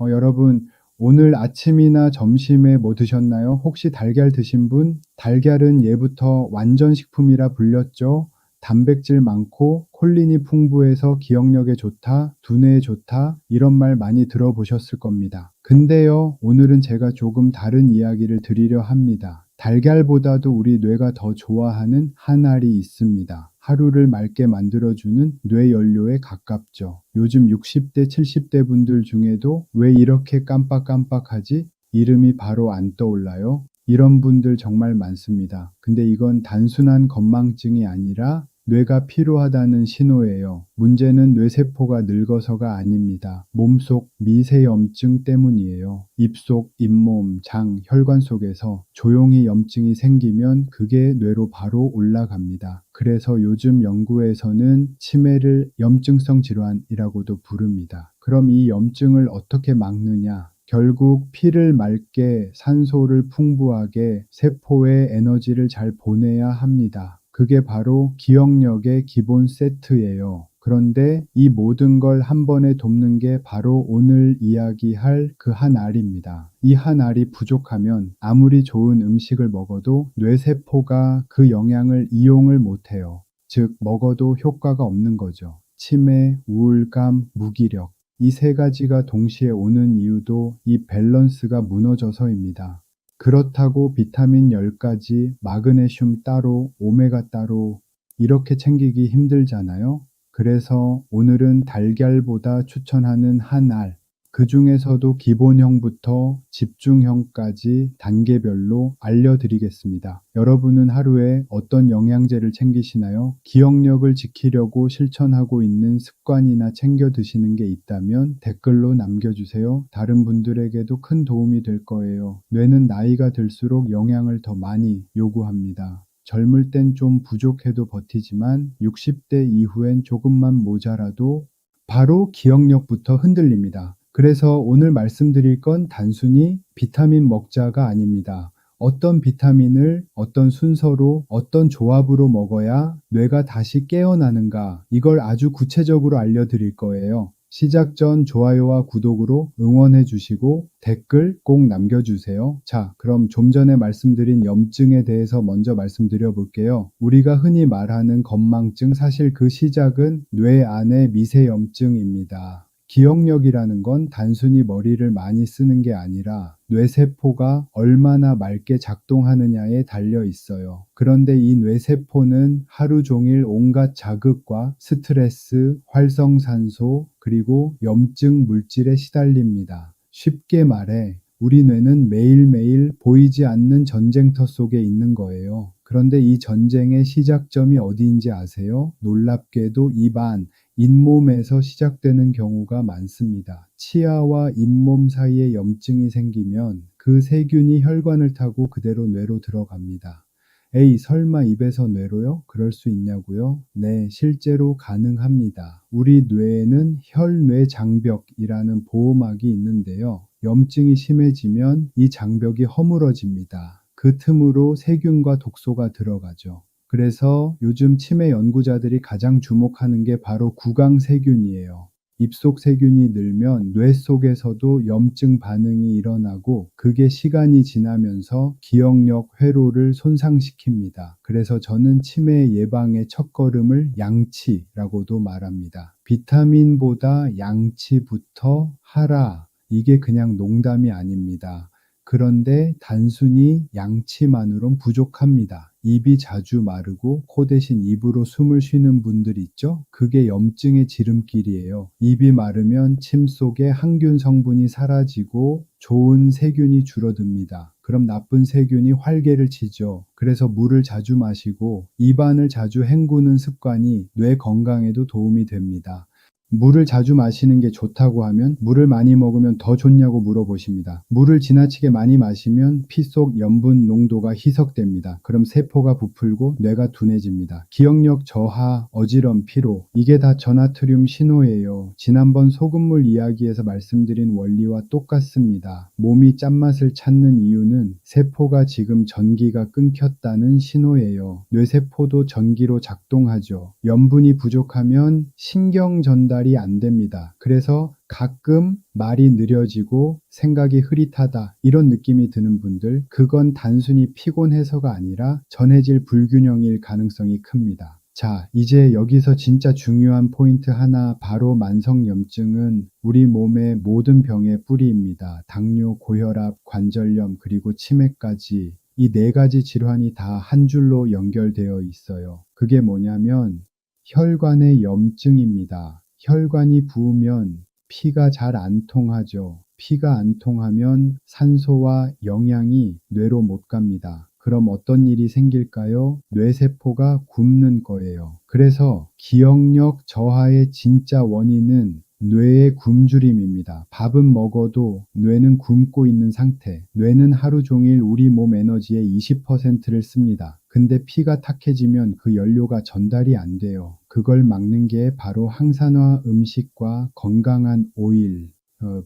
여러분, 오늘 아침이나 점심에 뭐 드셨나요? 혹시 달걀 드신 분? 달걀은 예부터 완전식품이라 불렸죠. 단백질 많고 콜린이 풍부해서 기억력에 좋다, 두뇌에 좋다, 이런 말 많이 들어보셨을 겁니다. 근데요, 오늘은 제가 조금 다른 이야기를 드리려 합니다. 달걀보다도 우리 뇌가 더 좋아하는 한 알이 있습니다. 하루를 맑게 만들어주는 뇌연료에 가깝죠. 요즘 60대, 70대 분들 중에도 왜 이렇게 깜빡깜빡하지? 이름이 바로 안 떠올라요? 이런 분들 정말 많습니다. 근데 이건 단순한 건망증이 아니라 뇌가 피로하다는 신호예요. 문제는 뇌세포가 늙어서가 아닙니다. 몸속 미세염증 때문이에요. 입속, 잇몸, 장, 혈관 속에서 조용히 염증이 생기면 그게 뇌로 바로 올라갑니다. 그래서 요즘 연구에서는 치매를 염증성 질환이라고도 부릅니다. 그럼 이 염증을 어떻게 막느냐? 결국 피를 맑게 산소를 풍부하게 세포에 에너지를 잘 보내야 합니다. 그게 바로 기억력의 기본 세트예요. 그런데 이 모든 걸 한 번에 돕는 게 바로 오늘 이야기할 그 한 알입니다. 이 한 알이 부족하면 아무리 좋은 음식을 먹어도 뇌세포가 그 영양을 이용을 못해요. 즉, 먹어도 효과가 없는 거죠. 치매, 우울감, 무기력. 이 세 가지가 동시에 오는 이유도 이 밸런스가 무너져서입니다. 그렇다고 비타민 10가지, 마그네슘 따로, 오메가 따로 이렇게 챙기기 힘들잖아요. 그래서 오늘은 달걀보다 추천하는 한 알, 그 중에서도 기본형부터 집중형까지 단계별로 알려드리겠습니다. 여러분은 하루에 어떤 영양제를 챙기시나요? 기억력을 지키려고 실천하고 있는 습관이나 챙겨 드시는 게 있다면 댓글로 남겨주세요. 다른 분들에게도 큰 도움이 될 거예요. 뇌는 나이가 들수록 영양을 더 많이 요구합니다. 젊을 땐 좀 부족해도 버티지만 60대 이후엔 조금만 모자라도 바로 기억력부터 흔들립니다. 그래서 오늘 말씀드릴 건 단순히 비타민 먹자가 아닙니다. 어떤 비타민을 어떤 순서로 어떤 조합으로 먹어야 뇌가 다시 깨어나는가, 이걸 아주 구체적으로 알려드릴 거예요. 시작 전 좋아요와 구독으로 응원해 주시고 댓글 꼭 남겨주세요. 자, 그럼 좀 전에 말씀드린 염증에 대해서 먼저 말씀드려 볼게요. 우리가 흔히 말하는 건망증, 사실 그 시작은 뇌 안의 미세염증입니다. 기억력이라는 건 단순히 머리를 많이 쓰는 게 아니라 뇌세포가 얼마나 맑게 작동하느냐에 달려 있어요. 그런데 이 뇌세포는 하루 종일 온갖 자극과 스트레스, 활성산소, 그리고 염증 물질에 시달립니다. 쉽게 말해 우리 뇌는 매일매일 보이지 않는 전쟁터 속에 있는 거예요. 그런데 이 전쟁의 시작점이 어디인지 아세요? 놀랍게도 입안, 잇몸에서 시작되는 경우가 많습니다. 치아와 잇몸 사이에 염증이 생기면 그 세균이 혈관을 타고 그대로 뇌로 들어갑니다. 에이, 설마 입에서 뇌로요? 그럴 수 있냐고요? 네, 실제로 가능합니다. 우리 뇌에는 혈뇌장벽이라는 보호막이 있는데요. 염증이 심해지면 이 장벽이 허물어집니다. 그 틈으로 세균과 독소가 들어가죠. 그래서 요즘 치매 연구자들이 가장 주목하는 게 바로 구강세균이에요. 입속 세균이 늘면 뇌 속에서도 염증 반응이 일어나고 그게 시간이 지나면서 기억력 회로를 손상시킵니다. 그래서 저는 치매 예방의 첫걸음을 양치라고도 말합니다. 비타민보다 양치부터 하라. 이게 그냥 농담이 아닙니다. 그런데 단순히 양치만으론 부족합니다. 입이 자주 마르고 코 대신 입으로 숨을 쉬는 분들 있죠? 그게 염증의 지름길이에요. 입이 마르면 침 속에 항균 성분이 사라지고 좋은 세균이 줄어듭니다. 그럼 나쁜 세균이 활개를 치죠. 그래서 물을 자주 마시고 입안을 자주 헹구는 습관이 뇌 건강에도 도움이 됩니다. 물을 자주 마시는 게 좋다고 하면 물을 많이 먹으면 더 좋냐고 물어보십니다. 물을 지나치게 많이 마시면 피 속 염분 농도가 희석됩니다. 그럼 세포가 부풀고 뇌가 둔해집니다. 기억력 저하, 어지럼, 피로, 이게 다 전하트륨 신호예요. 지난번 소금물 이야기에서 말씀드린 원리와 똑같습니다. 몸이 짠맛을 찾는 이유는 세포가 지금 전기가 끊겼다는 신호예요. 뇌세포도 전기로 작동하죠. 염분이 부족하면 신경 전달이 말이 안 됩니다. 그래서 가끔 말이 느려지고 생각이 흐릿하다 이런 느낌이 드는 분들, 그건 단순히 피곤해서가 아니라 전해질 불균형일 가능성이 큽니다. 자, 이제 여기서 진짜 중요한 포인트 하나, 바로 만성염증은 우리 몸의 모든 병의 뿌리입니다. 당뇨, 고혈압, 관절염, 그리고 치매까지 이 네 가지 질환이 다 한 줄로 연결되어 있어요. 그게 뭐냐면 혈관의 염증입니다. 혈관이 부으면 피가 잘 안 통하죠. 피가 안 통하면 산소와 영양이 뇌로 못 갑니다. 그럼 어떤 일이 생길까요? 뇌세포가 굶는 거예요. 그래서 기억력 저하의 진짜 원인은 뇌의 굶주림입니다. 밥은 먹어도 뇌는 굶고 있는 상태. 뇌는 하루 종일 우리 몸 에너지의 20%를 씁니다. 근데 피가 탁해지면 그 연료가 전달이 안 돼요. 그걸 막는 게 바로 항산화 음식과 건강한 오일,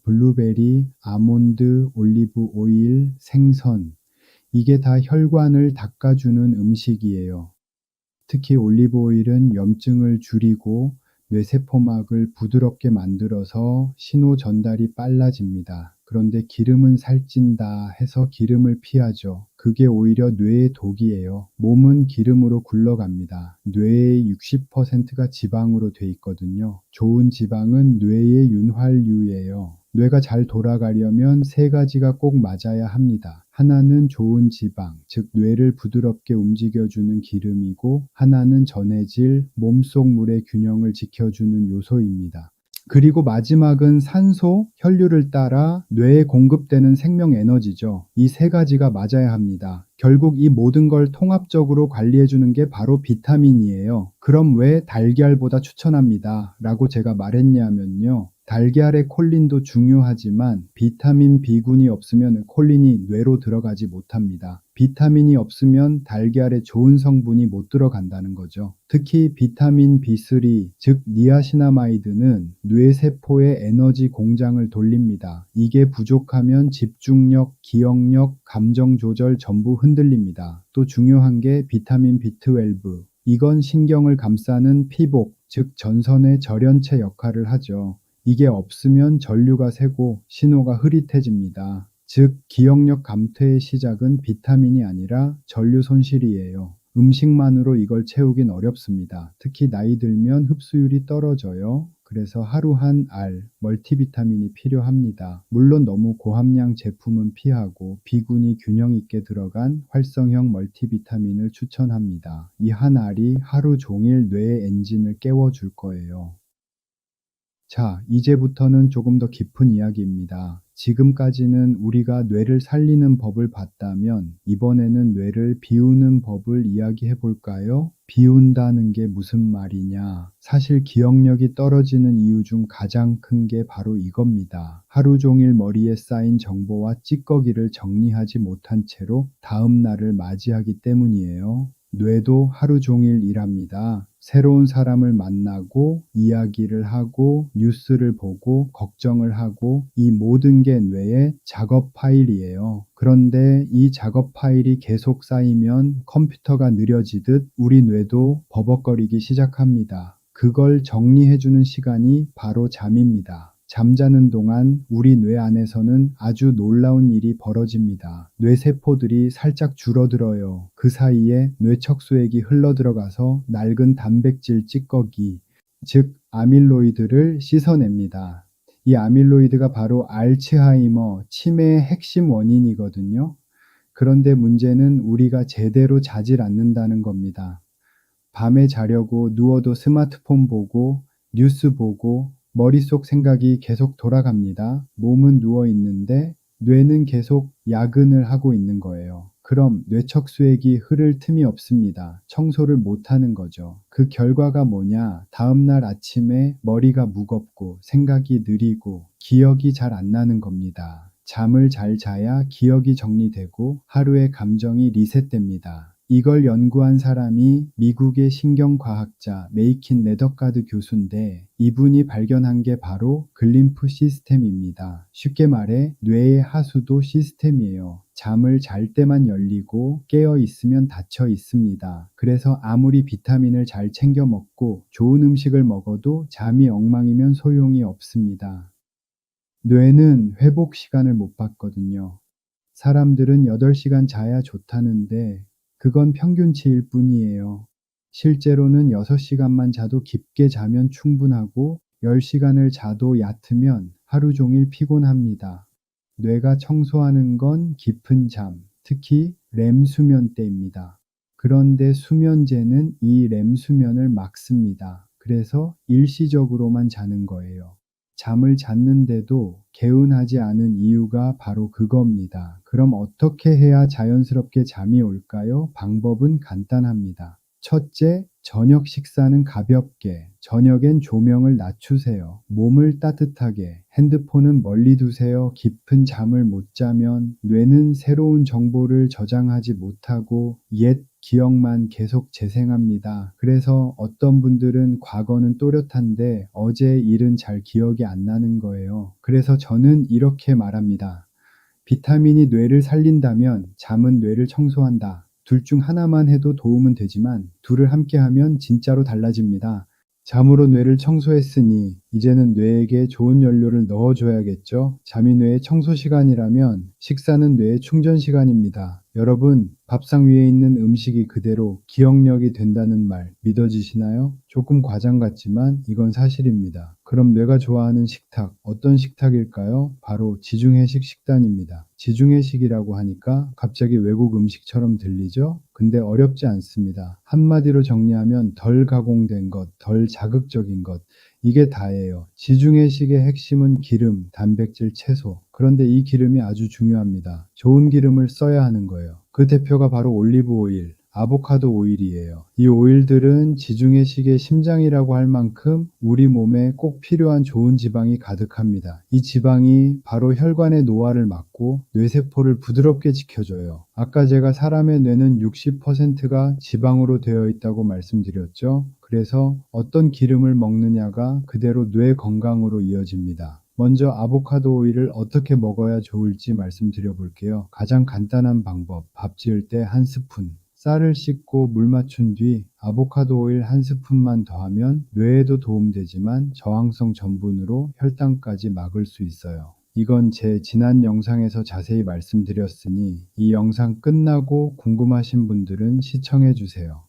블루베리, 아몬드, 올리브 오일, 생선, 이게 다 혈관을 닦아주는 음식이에요. 특히 올리브 오일은 염증을 줄이고 뇌세포막을 부드럽게 만들어서 신호 전달이 빨라집니다. 그런데 기름은 살찐다 해서 기름을 피하죠. 그게 오히려 뇌의 독이에요. 몸은 기름으로 굴러갑니다. 뇌의 60%가 지방으로 돼 있거든요. 좋은 지방은 뇌의 윤활유예요. 뇌가 잘 돌아가려면 세 가지가 꼭 맞아야 합니다. 하나는 좋은 지방, 즉 뇌를 부드럽게 움직여주는 기름이고, 하나는 전해질 몸속 물의 균형을 지켜주는 요소입니다. 그리고 마지막은 산소, 혈류를 따라 뇌에 공급되는 생명 에너지죠. 이 세 가지가 맞아야 합니다. 결국 이 모든 걸 통합적으로 관리해주는 게 바로 비타민이에요. 그럼 왜 달걀보다 추천합니다 라고 제가 말했냐면요. 달걀의 콜린도 중요하지만 비타민 B군이 없으면 콜린이 뇌로 들어가지 못합니다. 비타민이 없으면 달걀에 좋은 성분이 못 들어간다는 거죠. 특히 비타민 B3, 즉 니아시나마이드는 뇌세포의 에너지 공장을 돌립니다. 이게 부족하면 집중력, 기억력, 감정 조절 전부 흔들립니다. 또 중요한 게 비타민 B12. 이건 신경을 감싸는 피복, 즉 전선의 절연체 역할을 하죠. 이게 없으면 전류가 새고 신호가 흐릿해집니다. 즉 기억력 감퇴의 시작은 비타민이 아니라 전류 손실이에요. 음식만으로 이걸 채우긴 어렵습니다. 특히 나이 들면 흡수율이 떨어져요. 그래서 하루 한 알, 멀티비타민이 필요합니다. 물론 너무 고함량 제품은 피하고 B군이 균형 있게 들어간 활성형 멀티비타민을 추천합니다. 이 한 알이 하루 종일 뇌의 엔진을 깨워줄 거예요. 자, 이제부터는 조금 더 깊은 이야기입니다. 지금까지는 우리가 뇌를 살리는 법을 봤다면 이번에는 뇌를 비우는 법을 이야기해 볼까요? 비운다는 게 무슨 말이냐? 사실 기억력이 떨어지는 이유 중 가장 큰 게 바로 이겁니다. 하루 종일 머리에 쌓인 정보와 찌꺼기를 정리하지 못한 채로 다음 날을 맞이하기 때문이에요. 뇌도 하루 종일 일합니다. 새로운 사람을 만나고 이야기를 하고 뉴스를 보고 걱정을 하고, 이 모든 게 뇌의 작업 파일이에요. 그런데 이 작업 파일이 계속 쌓이면 컴퓨터가 느려지듯 우리 뇌도 버벅거리기 시작합니다. 그걸 정리해주는 시간이 바로 잠입니다. 잠자는 동안 우리 뇌 안에서는 아주 놀라운 일이 벌어집니다. 뇌세포들이 살짝 줄어들어요. 그 사이에 뇌척수액이 흘러들어가서 낡은 단백질 찌꺼기, 즉 아밀로이드를 씻어냅니다. 이 아밀로이드가 바로 알츠하이머, 치매의 핵심 원인이거든요. 그런데 문제는 우리가 제대로 자질 않는다는 겁니다. 밤에 자려고 누워도 스마트폰 보고 뉴스 보고 머릿속 생각이 계속 돌아갑니다. 몸은 누워 있는데 뇌는 계속 야근을 하고 있는 거예요. 그럼 뇌척수액이 흐를 틈이 없습니다. 청소를 못 하는 거죠. 그 결과가 뭐냐? 다음날 아침에 머리가 무겁고 생각이 느리고 기억이 잘 안 나는 겁니다. 잠을 잘 자야 기억이 정리되고 하루의 감정이 리셋됩니다. 이걸 연구한 사람이 미국의 신경과학자 메이킨 네더가드 교수인데, 이분이 발견한 게 바로 글림프 시스템입니다. 쉽게 말해 뇌의 하수도 시스템이에요. 잠을 잘 때만 열리고 깨어 있으면 닫혀 있습니다. 그래서 아무리 비타민을 잘 챙겨 먹고 좋은 음식을 먹어도 잠이 엉망이면 소용이 없습니다. 뇌는 회복 시간을 못 받거든요. 사람들은 8시간 자야 좋다는데 그건 평균치일 뿐이에요. 실제로는 6시간만 자도 깊게 자면 충분하고 10시간을 자도 얕으면 하루 종일 피곤합니다. 뇌가 청소하는 건 깊은 잠, 특히 렘 수면 때입니다. 그런데 수면제는 이 렘 수면을 막습니다. 그래서 일시적으로만 자는 거예요. 잠을 잤는데도 개운하지 않은 이유가 바로 그겁니다. 그럼 어떻게 해야 자연스럽게 잠이 올까요? 방법은 간단합니다. 첫째, 저녁 식사는 가볍게, 저녁엔 조명을 낮추세요. 몸을 따뜻하게, 핸드폰은 멀리 두세요. 깊은 잠을 못 자면 뇌는 새로운 정보를 저장하지 못하고 옛 기억만 계속 재생합니다. 그래서 어떤 분들은 과거는 또렷한데 어제 일은 잘 기억이 안 나는 거예요. 그래서 저는 이렇게 말합니다. 비타민이 뇌를 살린다면 잠은 뇌를 청소한다. 둘 중 하나만 해도 도움은 되지만 둘을 함께 하면 진짜로 달라집니다. 잠으로 뇌를 청소했으니 이제는 뇌에게 좋은 연료를 넣어줘야겠죠? 잠이 뇌의 청소 시간이라면 식사는 뇌의 충전 시간입니다. 여러분, 밥상 위에 있는 음식이 그대로 기억력이 된다는 말 믿어지시나요? 조금 과장 같지만 이건 사실입니다. 그럼 뇌가 좋아하는 식탁, 어떤 식탁일까요? 바로 지중해식 식단입니다. 지중해식이라고 하니까 갑자기 외국 음식처럼 들리죠? 근데 어렵지 않습니다. 한마디로 정리하면 덜 가공된 것, 덜 자극적인 것, 이게 다예요. 지중해식의 핵심은 기름, 단백질, 채소. 그런데 이 기름이 아주 중요합니다. 좋은 기름을 써야 하는 거예요. 그 대표가 바로 올리브 오일, 아보카도 오일이에요. 이 오일들은 지중해식의 심장이라고 할 만큼 우리 몸에 꼭 필요한 좋은 지방이 가득합니다. 이 지방이 바로 혈관의 노화를 막고 뇌세포를 부드럽게 지켜줘요. 아까 제가 사람의 뇌는 60%가 지방으로 되어 있다고 말씀드렸죠. 그래서 어떤 기름을 먹느냐가 그대로 뇌 건강으로 이어집니다. 먼저 아보카도 오일을 어떻게 먹어야 좋을지 말씀드려 볼게요. 가장 간단한 방법, 밥 지을 때 한 스푼. 쌀을 씻고 물 맞춘 뒤 아보카도 오일 한 스푼만 더하면 뇌에도 도움되지만 저항성 전분으로 혈당까지 막을 수 있어요. 이건 제 지난 영상에서 자세히 말씀드렸으니 이 영상 끝나고 궁금하신 분들은 시청해 주세요.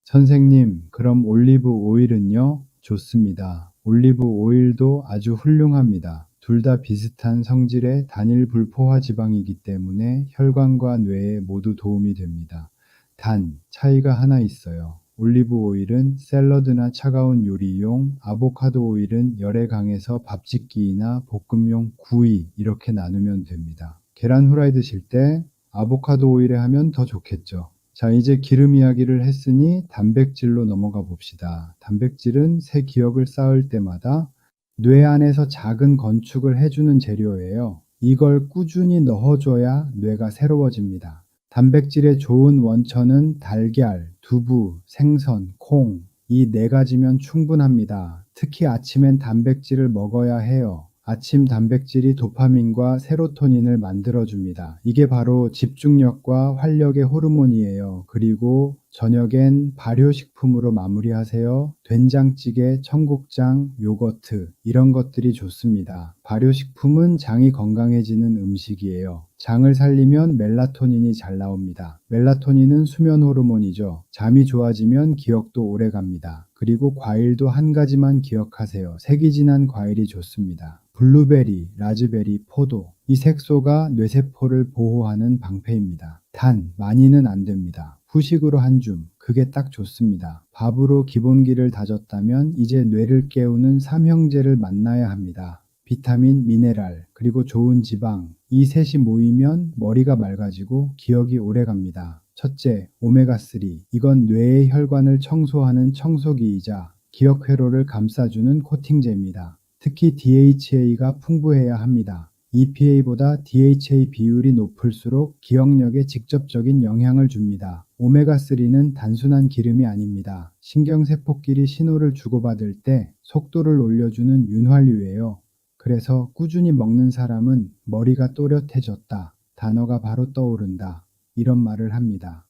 선생님, 그럼 올리브 오일은요? 좋습니다. 올리브 오일도 아주 훌륭합니다. 둘 다 비슷한 성질의 단일 불포화 지방이기 때문에 혈관과 뇌에 모두 도움이 됩니다. 단, 차이가 하나 있어요. 올리브 오일은 샐러드나 차가운 요리용, 아보카도 오일은 열에 강해서 밥 짓기나 볶음용, 구이 이렇게 나누면 됩니다. 계란 후라이 드실 때 아보카도 오일에 하면 더 좋겠죠. 자, 이제 기름 이야기를 했으니 단백질로 넘어가 봅시다. 단백질은 새 기억을 쌓을 때마다 뇌 안에서 작은 건축을 해주는 재료예요. 이걸 꾸준히 넣어줘야 뇌가 새로워집니다. 단백질의 좋은 원천은 달걀, 두부, 생선, 콩, 이 네 가지면 충분합니다. 특히 아침엔 단백질을 먹어야 해요. 아침 단백질이 도파민과 세로토닌을 만들어줍니다. 이게 바로 집중력과 활력의 호르몬이에요. 그리고 저녁엔 발효식품으로 마무리하세요. 된장찌개, 청국장, 요거트 이런 것들이 좋습니다. 발효식품은 장이 건강해지는 음식이에요. 장을 살리면 멜라토닌이 잘 나옵니다. 멜라토닌은 수면 호르몬이죠. 잠이 좋아지면 기억도 오래 갑니다. 그리고 과일도 한 가지만 기억하세요. 색이 진한 과일이 좋습니다. 블루베리, 라즈베리, 포도. 이 색소가 뇌세포를 보호하는 방패입니다. 단, 많이는 안 됩니다. 후식으로 한 줌, 그게 딱 좋습니다. 밥으로 기본기를 다졌다면 이제 뇌를 깨우는 삼형제를 만나야 합니다. 비타민, 미네랄, 그리고 좋은 지방. 이 셋이 모이면 머리가 맑아지고 기억이 오래 갑니다. 첫째, 오메가3. 이건 뇌의 혈관을 청소하는 청소기이자 기억 회로를 감싸주는 코팅제입니다. 특히 DHA가 풍부해야 합니다. EPA보다 DHA 비율이 높을수록 기억력에 직접적인 영향을 줍니다. 오메가3는 단순한 기름이 아닙니다. 신경세포끼리 신호를 주고받을 때 속도를 올려주는 윤활유예요. 그래서 꾸준히 먹는 사람은 머리가 또렷해졌다. 단어가 바로 떠오른다. 이런 말을 합니다.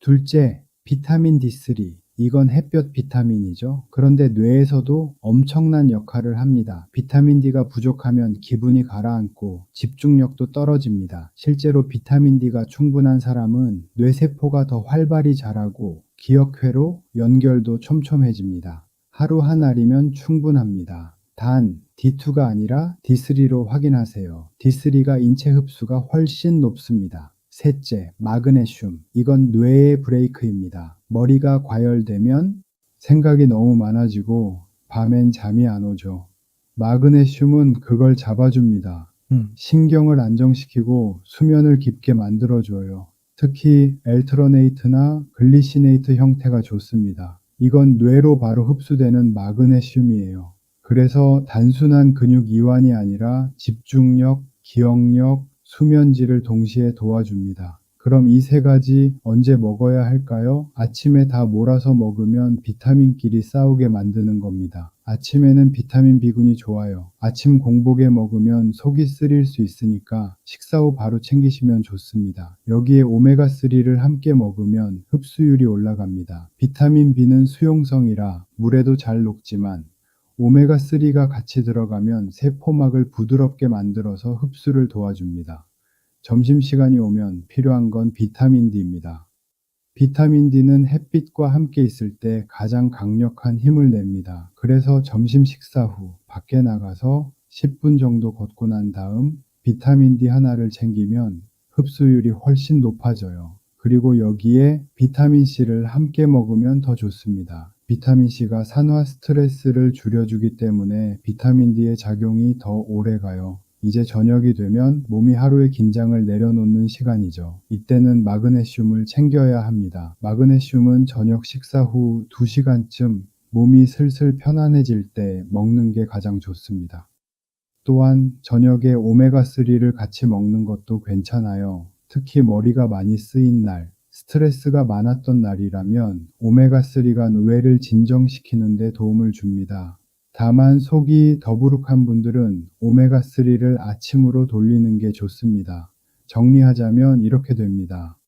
둘째, 비타민 D3. 이건 햇볕 비타민이죠. 그런데 뇌에서도 엄청난 역할을 합니다. 비타민 D가 부족하면 기분이 가라앉고 집중력도 떨어집니다. 실제로 비타민 D가 충분한 사람은 뇌세포가 더 활발히 자라고 기억회로 연결도 촘촘해집니다. 하루 한 알이면 충분합니다. 단, D2가 아니라 D3로 확인하세요. D3가 인체 흡수가 훨씬 높습니다. 셋째, 마그네슘. 이건 뇌의 브레이크입니다. 머리가 과열되면 생각이 너무 많아지고 밤엔 잠이 안 오죠. 마그네슘은 그걸 잡아줍니다. 신경을 안정시키고 수면을 깊게 만들어줘요. 특히 엘트러네이트나 글리시네이트 형태가 좋습니다. 이건 뇌로 바로 흡수되는 마그네슘이에요. 그래서 단순한 근육 이완이 아니라 집중력, 기억력, 수면질을 동시에 도와줍니다. 그럼 이 세 가지 언제 먹어야 할까요? 아침에 다 몰아서 먹으면 비타민끼리 싸우게 만드는 겁니다. 아침에는 비타민 B군이 좋아요. 아침 공복에 먹으면 속이 쓰릴 수 있으니까 식사 후 바로 챙기시면 좋습니다. 여기에 오메가3를 함께 먹으면 흡수율이 올라갑니다. 비타민 B는 수용성이라 물에도 잘 녹지만 오메가3가 같이 들어가면 세포막을 부드럽게 만들어서 흡수를 도와줍니다. 점심시간이 오면 필요한 건 비타민 D입니다. 비타민 D는 햇빛과 함께 있을 때 가장 강력한 힘을 냅니다. 그래서 점심 식사 후 밖에 나가서 10분 정도 걷고 난 다음 비타민 D 하나를 챙기면 흡수율이 훨씬 높아져요. 그리고 여기에 비타민 C를 함께 먹으면 더 좋습니다. 비타민 C가 산화 스트레스를 줄여주기 때문에 비타민 D의 작용이 더 오래 가요. 이제 저녁이 되면 몸이 하루의 긴장을 내려놓는 시간이죠. 이때는 마그네슘을 챙겨야 합니다. 마그네슘은 저녁 식사 후 2시간쯤 몸이 슬슬 편안해질 때 먹는 게 가장 좋습니다. 또한 저녁에 오메가3를 같이 먹는 것도 괜찮아요. 특히 머리가 많이 쓰인 날, 스트레스가 많았던 날이라면 오메가3가 뇌를 진정시키는 데 도움을 줍니다. 다만 속이 더부룩한 분들은 오메가3를 아침으로 돌리는 게 좋습니다. 정리하자면 이렇게 됩니다.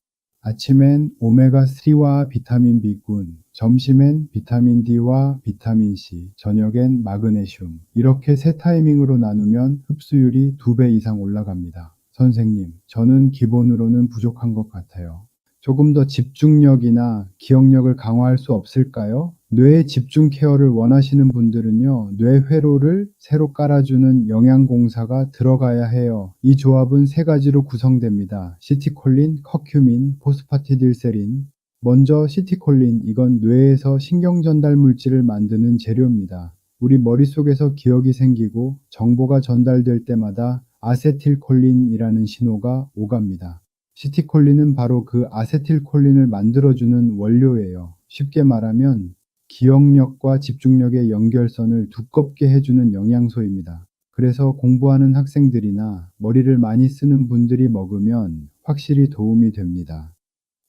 아침엔 오메가3와 비타민 B군, 점심엔 비타민 D와 비타민 C, 저녁엔 마그네슘. 이렇게 세 타이밍으로 나누면 흡수율이 2배 이상 올라갑니다. 선생님, 저는 기본으로는 부족한 것 같아요. 조금 더 집중력이나 기억력을 강화할 수 없을까요? 뇌 집중 케어를 원하시는 분들은요, 뇌회로를 새로 깔아주는 영양공사가 들어가야 해요. 이 조합은 세 가지로 구성됩니다. 시티콜린, 커큐민, 포스파티딜세린. 먼저 시티콜린, 이건 뇌에서 신경전달 물질을 만드는 재료입니다. 우리 머릿속에서 기억이 생기고 정보가 전달될 때마다 아세틸콜린이라는 신호가 오갑니다. 시티콜린은 바로 그 아세틸콜린을 만들어주는 원료예요. 쉽게 말하면 기억력과 집중력의 연결선을 두껍게 해주는 영양소입니다. 그래서 공부하는 학생들이나 머리를 많이 쓰는 분들이 먹으면 확실히 도움이 됩니다.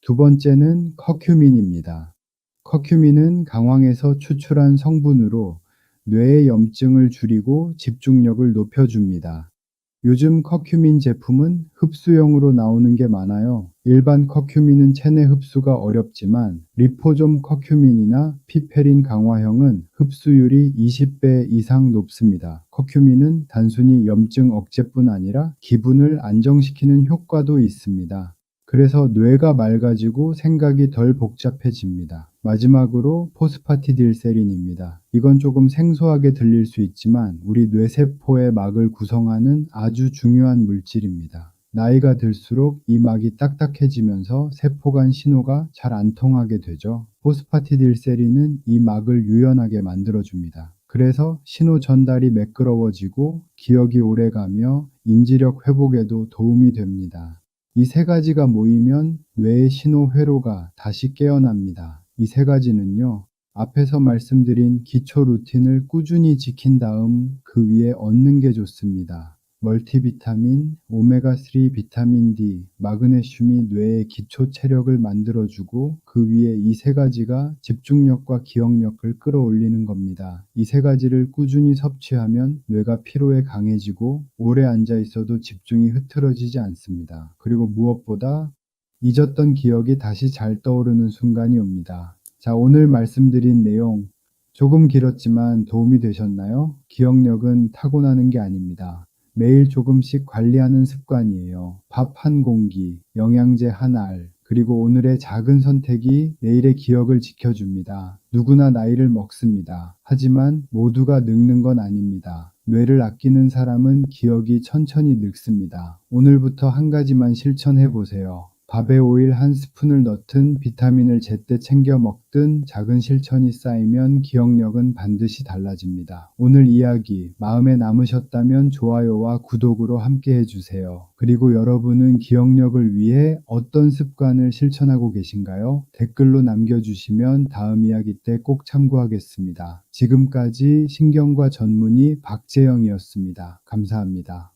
두 번째는 커큐민입니다. 커큐민은 강황에서 추출한 성분으로 뇌의 염증을 줄이고 집중력을 높여줍니다. 요즘 커큐민 제품은 흡수용으로 나오는 게 많아요. 일반 커큐민은 체내 흡수가 어렵지만 리포좀 커큐민이나 피페린 강화형은 흡수율이 20배 이상 높습니다. 커큐민은 단순히 염증 억제뿐 아니라 기분을 안정시키는 효과도 있습니다. 그래서 뇌가 맑아지고 생각이 덜 복잡해집니다. 마지막으로 포스파티딜세린입니다. 이건 조금 생소하게 들릴 수 있지만 우리 뇌세포의 막을 구성하는 아주 중요한 물질입니다. 나이가 들수록 이 막이 딱딱해지면서 세포 간 신호가 잘 안 통하게 되죠. 포스파티딜세린은 이 막을 유연하게 만들어줍니다. 그래서 신호 전달이 매끄러워지고 기억이 오래가며 인지력 회복에도 도움이 됩니다. 이 세 가지가 모이면 뇌의 신호 회로가 다시 깨어납니다. 이 세 가지는요, 앞에서 말씀드린 기초 루틴을 꾸준히 지킨 다음 그 위에 얹는 게 좋습니다. 멀티비타민, 오메가3 비타민 D, 마그네슘이 뇌의 기초 체력을 만들어주고 그 위에 이 세 가지가 집중력과 기억력을 끌어올리는 겁니다. 이 세 가지를 꾸준히 섭취하면 뇌가 피로에 강해지고 오래 앉아 있어도 집중이 흐트러지지 않습니다. 그리고 무엇보다 잊었던 기억이 다시 잘 떠오르는 순간이 옵니다. 자, 오늘 말씀드린 내용 조금 길었지만 도움이 되셨나요? 기억력은 타고나는 게 아닙니다. 매일 조금씩 관리하는 습관이에요. 밥 한 공기, 영양제 한 알, 그리고 오늘의 작은 선택이 내일의 기억을 지켜줍니다. 누구나 나이를 먹습니다. 하지만 모두가 늙는 건 아닙니다. 뇌를 아끼는 사람은 기억이 천천히 늙습니다. 오늘부터 한 가지만 실천해 보세요. 밥에 오일 한 스푼을 넣든 비타민을 제때 챙겨 먹든 작은 실천이 쌓이면 기억력은 반드시 달라집니다. 오늘 이야기 마음에 남으셨다면 좋아요와 구독으로 함께 해주세요. 그리고 여러분은 기억력을 위해 어떤 습관을 실천하고 계신가요? 댓글로 남겨주시면 다음 이야기 때 꼭 참고하겠습니다. 지금까지 신경과 전문의 박재영이었습니다. 감사합니다.